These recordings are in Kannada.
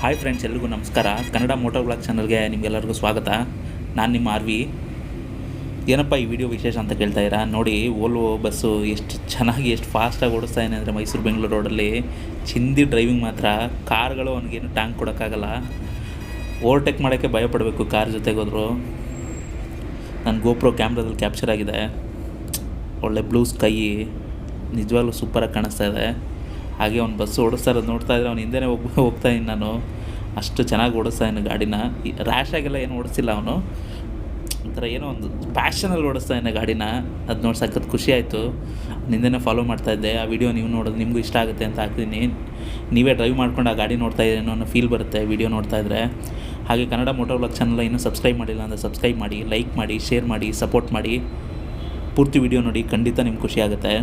ಹಾಯ್ ಫ್ರೆಂಡ್ಸ್, ಎಲ್ರಿಗೂ ನಮಸ್ಕಾರ. ಕನ್ನಡ ಮೋಟೋವ್ಲಾಗ್ ಚಾನಲ್ಗೆ ನಿಮಗೆಲ್ಲರಿಗೂ ಸ್ವಾಗತ. ನಾನು ನಿಮ್ಮ ಆರ್ವಿ. ಏನಪ್ಪ ಈ ವಿಡಿಯೋ ವಿಶೇಷ ಅಂತ ಕೇಳ್ತಾಯಿರಾ? ನೋಡಿ, ವೋಲ್ವೋ ಬಸ್ಸು ಎಷ್ಟು ಚೆನ್ನಾಗಿ ಎಷ್ಟು ಫಾಸ್ಟಾಗಿ ಓಡಿಸ್ತಾ ಇದೆ ಅಂದರೆ ಮೈಸೂರು ಬೆಂಗಳೂರು ರೋಡಲ್ಲಿ ಚಿಂದಿ ಡ್ರೈವಿಂಗ್ ಮಾತ್ರ. ಕಾರ್ಗಳು ಅವನಿಗೇನು ಟ್ಯಾಂಕ್ ಕೊಡೋಕ್ಕಾಗಲ್ಲ, ಓವರ್ಟೇಕ್ ಮಾಡೋಕ್ಕೆ ಭಯಪಡಬೇಕು ಕಾರ್ ಜೊತೆಗೋದ್ರು. ನನ್ನ ಗೋಪ್ರೋ ಕ್ಯಾಮ್ರಾದಲ್ಲಿ ಕ್ಯಾಪ್ಚರ್ ಆಗಿದೆ. ಒಳ್ಳೆ ಬ್ಲೂ ಸ್ಕೈ ನಿಜವಾಗ್ಲೂ ಸೂಪರಾಗಿ ಕಾಣಿಸ್ತಾ ಇದೆ. ಹಾಗೆ ಅವ್ನು ಬಸ್ಸು ಓಡಿಸ್ತಾ ಇರೋದು ನೋಡ್ತಾ ಇದ್ದರೆ ಅವ್ನು ಹಿಂದೆನೇ ಹೋಗ್ತಾಯಿದ್ದೀನಿ ನಾನು. ಅಷ್ಟು ಚೆನ್ನಾಗಿ ಓಡಿಸ್ತಾ ಇದ್ದಾನೆ ಗಾಡಿನ. ರ್ಯಾಶಾಗೆಲ್ಲ ಏನು ಓಡಿಸಿಲ್ಲ ಅವನು, ಒಂಥರ ಏನೋ ಒಂದು ಪ್ಯಾಷನಲ್ಲಿ ಓಡಿಸ್ತಾ ಇದ್ದಾನೆ ಗಾಡಿನ. ಅದು ನೋಡಿ ಸಖತ್ ಖುಷಿ ಆಯಿತು. ಹಿಂದೆನೇ ಫಾಲೋ ಮಾಡ್ತಾಯಿದ್ದೆ. ಆ ವಿಡಿಯೋ ನೀವು ನೋಡೋದು ನಿಮಗೂ ಇಷ್ಟ ಆಗುತ್ತೆ ಅಂತ ಹಾಕ್ತೀನಿ. ನೀವೇ ಡ್ರೈವ್ ಮಾಡ್ಕೊಂಡು ಆ ಗಾಡಿ ನೋಡ್ತಾ ಇದ್ದೀರೇನೋ ಅನ್ನೋ ಫೀಲ್ ಬರುತ್ತೆ ವಿಡಿಯೋ ನೋಡ್ತಾ ಇದ್ದರೆ. ಹಾಗೆ ಕನ್ನಡ ಮೋಟೋವ್ಲಾಗ್ ಚಾನಲ್ ಇನ್ನೂ ಸಬ್ಸ್ಕ್ರೈಬ್ ಮಾಡಿಲ್ಲ ಅಂದರೆ ಸಬ್ಸ್ಕ್ರೈಬ್ ಮಾಡಿ, ಲೈಕ್ ಮಾಡಿ, ಶೇರ್ ಮಾಡಿ, ಸಪೋರ್ಟ್ ಮಾಡಿ. ಪೂರ್ತಿ ವಿಡಿಯೋ ನೋಡಿ, ಖಂಡಿತ ನಿಮ್ಗೆ ಖುಷಿ ಆಗುತ್ತೆ.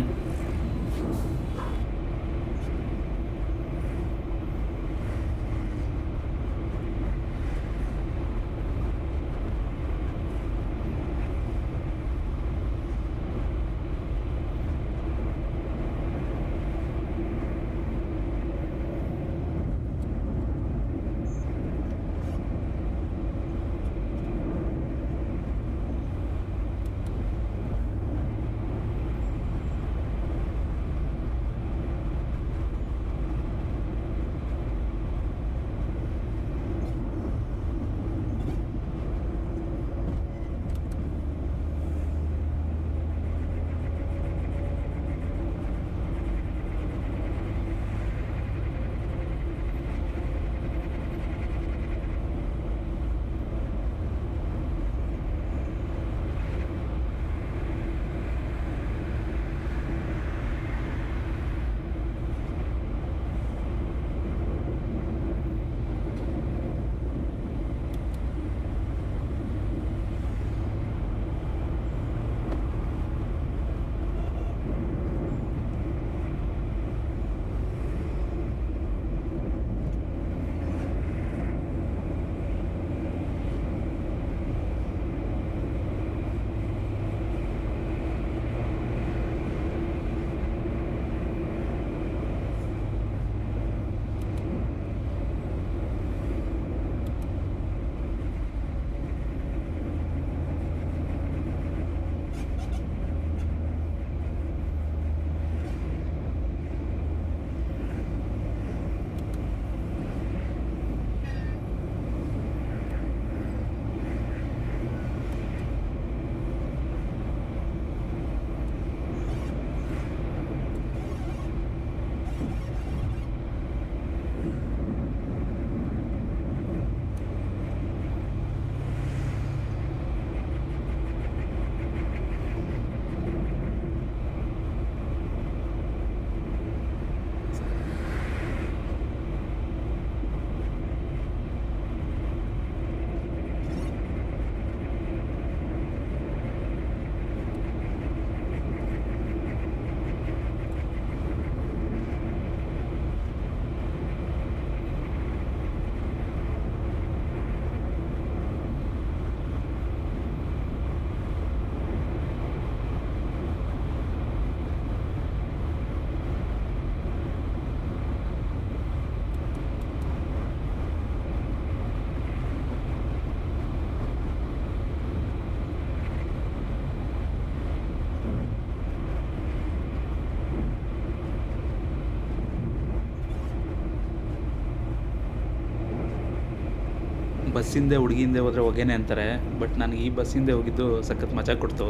ಬಸ್ಸಿಂದೆ ಹುಡುಗಿಂದೆ ಹೋದರೆ ಹೊಗೆನೆ ಅಂತಾರೆ, ಬಟ್ ನನಗೆ ಈ ಬಸ್ಸಿಂದೆ ಹೋಗಿದ್ದು ಸಖತ್ ಮಜಾ ಕೊಡ್ತು.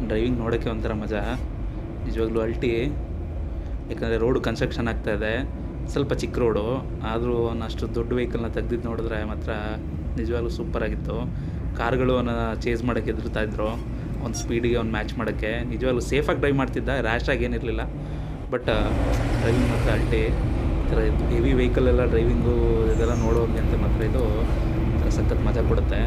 ಡ್ರೈವಿಂಗ್ ನೋಡೋಕ್ಕೆ ಒಂಥರ ಮಜಾ ನಿಜವಾಗ್ಲೂ. ಅಲ್ಟಿ, ಯಾಕಂದರೆ ರೋಡು ಕನ್ಸ್ಟ್ರಕ್ಷನ್ ಆಗ್ತಾಯಿದೆ. ಸ್ವಲ್ಪ ಚಿಕ್ಕ ರೋಡು ಆದರೂ ಅಷ್ಟು ದೊಡ್ಡ ವೆಹಿಕಲ್ನ ತೆಗ್ದಿದ್ದು ನೋಡಿದ್ರೆ ಮಾತ್ರ ನಿಜವಾಗ್ಲೂ ಸೂಪರಾಗಿತ್ತು. ಕಾರ್ಗಳು ಅವನ್ನ ಚೇಸ್ ಮಾಡೋಕ್ಕೆ ಎದುರ್ತಾಯಿದ್ರು, ಒಂದು ಸ್ಪೀಡಿಗೆ ಅವ್ನು ಮ್ಯಾಚ್ ಮಾಡೋಕ್ಕೆ. ನಿಜವಾಗ್ಲೂ ಸೇಫಾಗಿ ಡ್ರೈವ್ ಮಾಡ್ತಿದ್ದ, ರ್ಯಾಶಾಗಿ ಏನಿರಲಿಲ್ಲ. ಬಟ್ ಡ್ರೈವಿಂಗ್ ಮಾತ್ರ ಅಲ್ಟಿ. ಈ ಥರ ಹೆವಿ ವೆಹಿಕಲೆಲ್ಲ ಡ್ರೈವಿಂಗು ಇದೆಲ್ಲ ನೋಡೋಕ್ಕೆ ಅಂತ ಮಾತ್ರ ಇದು ಸಖತ್ ಮಜಾ ಕೊಡುತ್ತೆ.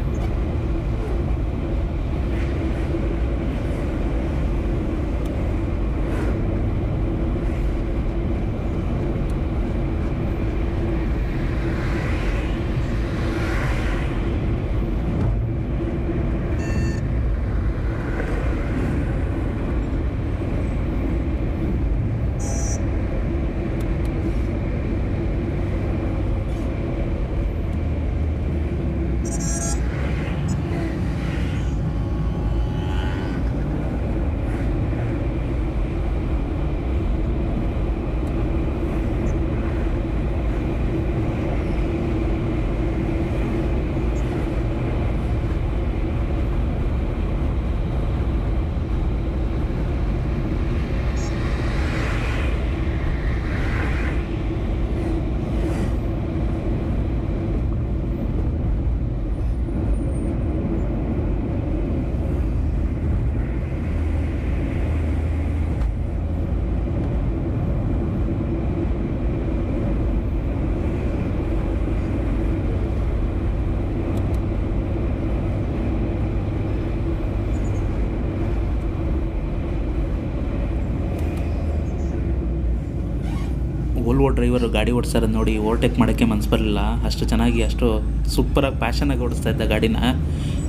ವೋಲ್ವೋ ಡ್ರೈವರು ಗಾಡಿ ಓಡಿಸ್ತಾರೆ ನೋಡಿ, ಓವರ್ಟೇಕ್ ಮಾಡೋಕ್ಕೆ ಮನಸ್ಸು ಬರಲಿಲ್ಲ. ಅಷ್ಟು ಚೆನ್ನಾಗಿ ಅಷ್ಟು ಸೂಪರಾಗಿ ಪ್ಯಾಷನಾಗಿ ಓಡಿಸ್ತಾ ಇದ್ದ ಗಾಡಿನ.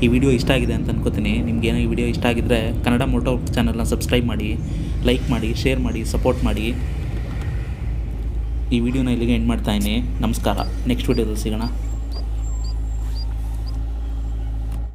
ಈ ವಿಡಿಯೋ ಇಷ್ಟ ಆಗಿದೆ ಅಂತ ಅನ್ಕೋತೀನಿ. ನಿಮ್ಗೇನೋ ಈ ವಿಡಿಯೋ ಇಷ್ಟ ಆಗಿದ್ದರೆ ಕನ್ನಡ ಮೋಟೋ ಚಾನಲ್ನ ಸಬ್ಸ್ಕ್ರೈಬ್ ಮಾಡಿ, ಲೈಕ್ ಮಾಡಿ, ಶೇರ್ ಮಾಡಿ, ಸಪೋರ್ಟ್ ಮಾಡಿ. ಈ ವಿಡಿಯೋನ ಇಲ್ಲಿಗೆ ಎಂಡ್ ಮಾಡ್ತಾಯಿದ್ದೀನಿ. ನಮಸ್ಕಾರ. ನೆಕ್ಸ್ಟ್ ವಿಡಿಯೋದಲ್ಲಿ ಸಿಗೋಣ.